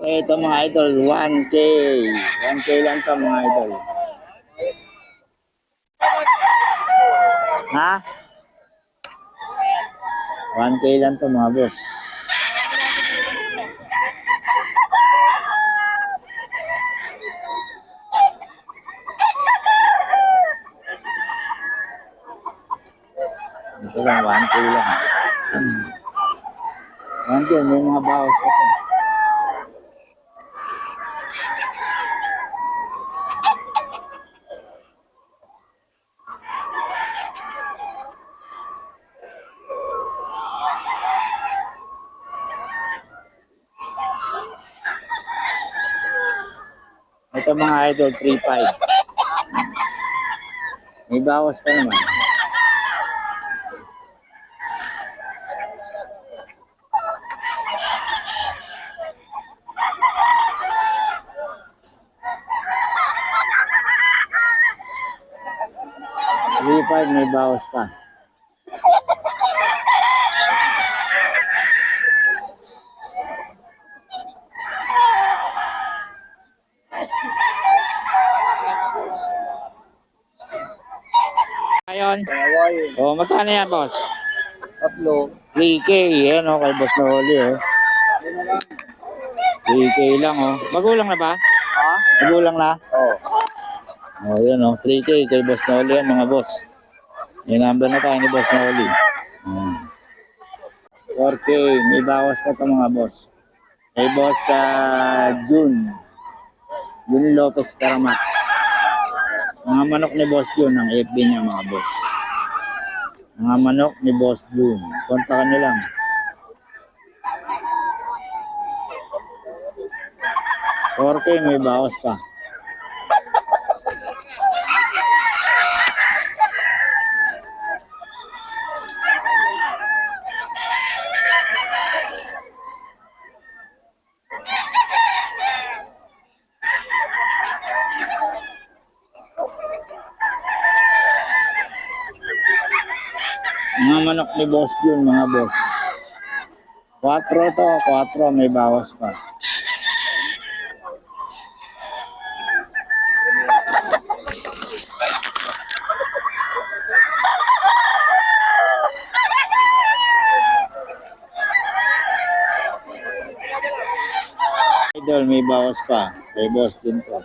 Ito mga idol, 1K. 1K lang to mga idol. Ha? 1K lang to mga boss. Ito lang, 1K lang. 1K, may mga bawas pa to. Ito mga idol, 3.5. May bawas pa naman. May bawas pa. Ayun. Oh, magkano yan, boss? Tatlo. 3K. Yan, oh, kay boss na huli, oh. 3K lang, oh. Magulang na ba? Ha? Magulang na? Oo. Oh, yan, oh. 3K kay boss na huli yan, mga boss. May number na tayo ni boss na huli. 4K. May bawas pa ito, mga boss. Kay boss sa June Lopez Karamat. Mga manok ni boss June, ang FB niya, mga boss. Mga manok ni boss June. Kontakan nyo lang. $4K, may bawas pa. Mga manok ni boss June, mga boss. 4 to, 4, may bawas pa. Idol, may bawas pa. Kay boss June to.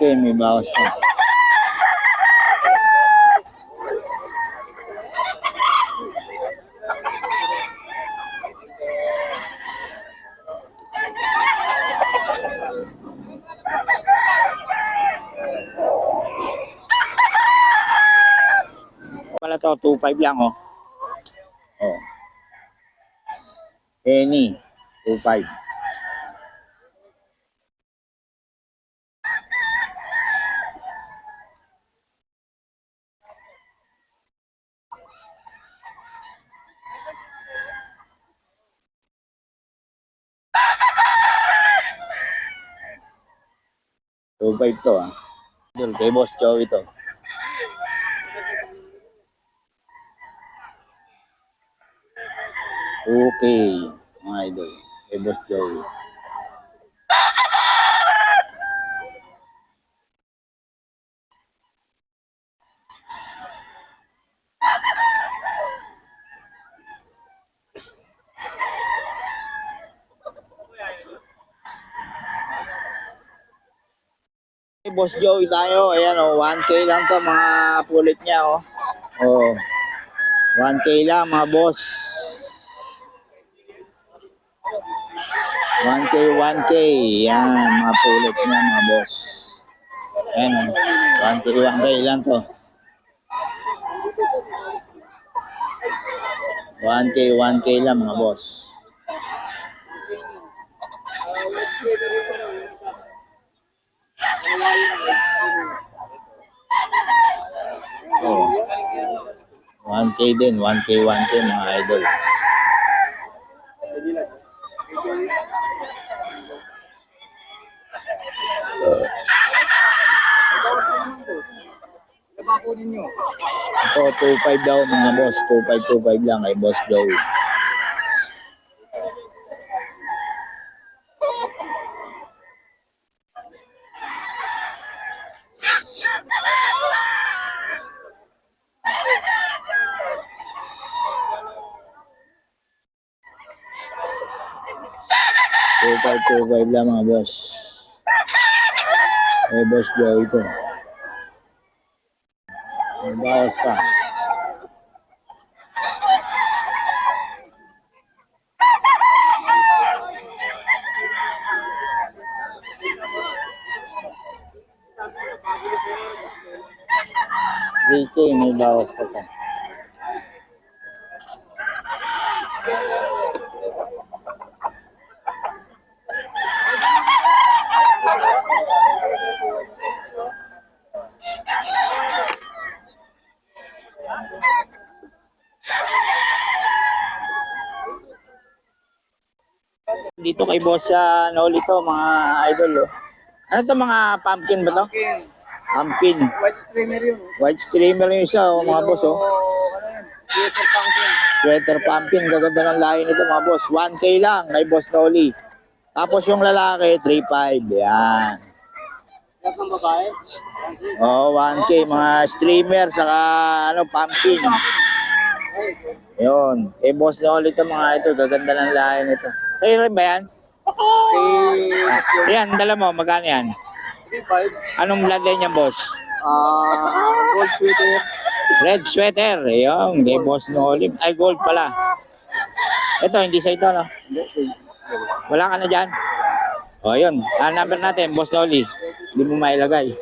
Okay, may bawas pa. Pala to, 2.5 lang, oh. Oh. Any, 2.5. To, ah. Idol, kay boss Joey to. Okay, mga idol. Kay boss Joey. Boss Joey tayo. Ayan, oh, 1K lang to, mga pulit niya, oh. Oh. 1K lang, mga boss. 1K, 1K. Yan, mga pulit niya, mga boss. Ayan, 1K, 1K lang to. 1K, 1K lang, mga boss. Oh. 1K din, 1K, 1K, mga idol. kunin nyo. Ito, 2.5 daw mga boss. 2.5 lang kay Boss Joey. Two five lang mga boss. Kay Boss Joey ito. May bawas pa. JK, may bawas pa pa. Dito kay boss sa Noli to, mga idol. Oh. Ano to, mga pumpkin ba to? Pumpkin. Pumpkin. White streamer yun. White streamer yung isa, oh, mga boss. Oh. Ano yan? Sweater pumpkin. Sweater pumpkin, gaganda ng lahi nito mga boss. 1K lang kay boss Noli. Tapos yung lalaki, 3.5. Yan. Lahat ng babae? Oh, 1K, mga streamer, saka ano, pumpkin. Yun. Kay boss Noli to mga ito, gaganda ng lahi nito. Sa'yo rin ba yan? Yan, dala mo, magkano yan? 3.5. Anong bloodline niya, boss? Gold sweater. Red sweater. Ayun, kay boss Noli. Ay, gold pala. Ito, hindi sa ito, no? Wala ka na dyan? O, yun. Number natin, boss Noli. Hindi mo mailagay.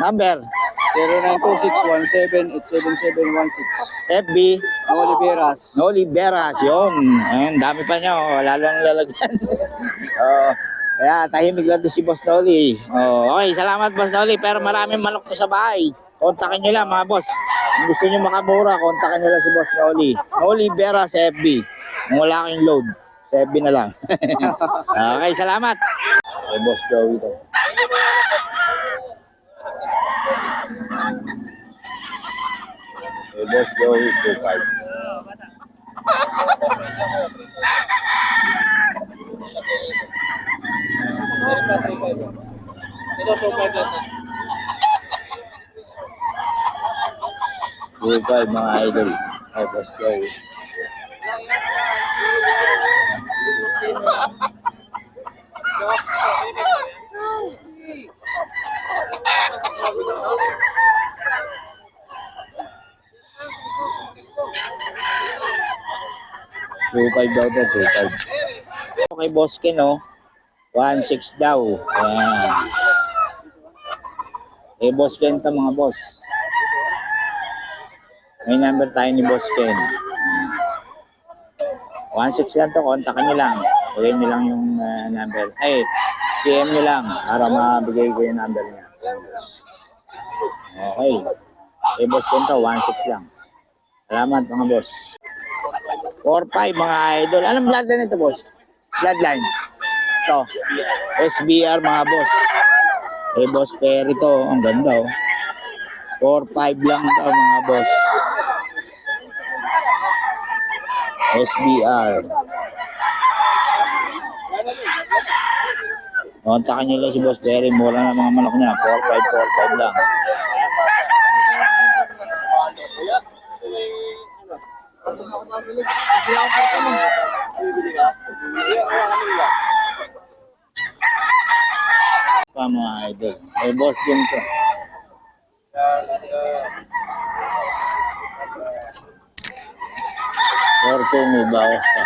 Number. 092617877716. FB. Oliveras. Noli Beras. Yun. Ayun, dami pa niya. Oh. Lalo ang lalagyan. Oh. Kaya tahimik lang to si Boss Noli. Oh, okay, salamat Boss Noli. Pero maraming manok to sa bahay. Kontakin nyo lang mga boss. Kung gusto nyo makamura, kontakin nyo lang si Boss Noli. Noli Beras sa FB. Kung wala kayong load, sa FB na lang. Okay, salamat. Okay, Boss Joey to. Okay, Boss Joey, 2.5. Ito 2.5 lang. 2.5 mga idol. Okay, Boss Joey. $2.5 daw to, 2.5. Okay, Boss Ken, oh. 1.6 daw. Ayan. Eh, Boss Ken to mga boss. May number tayo ni Boss Ken. 1.6 lang to, kontakin nyo lang. Huwag nyo lang yung number. Ay, PM nyo lang para mabigay ko yung number niya. Okay. Eh, Boss Ken to, 1.6 lang. Salamat mga boss. 4-5 mga idol. Anong bloodline ito, boss? Bloodline. Ito. SBR mga boss. Eh, Boss Perry to. Ang ganda, oh. 4-5 lang daw mga boss. SBR. Kontakin nyo lang si Boss Perry. Mura na mga manok niya. 4-5 lang. Pa mga idol. May boss din to. Or may bawas pa.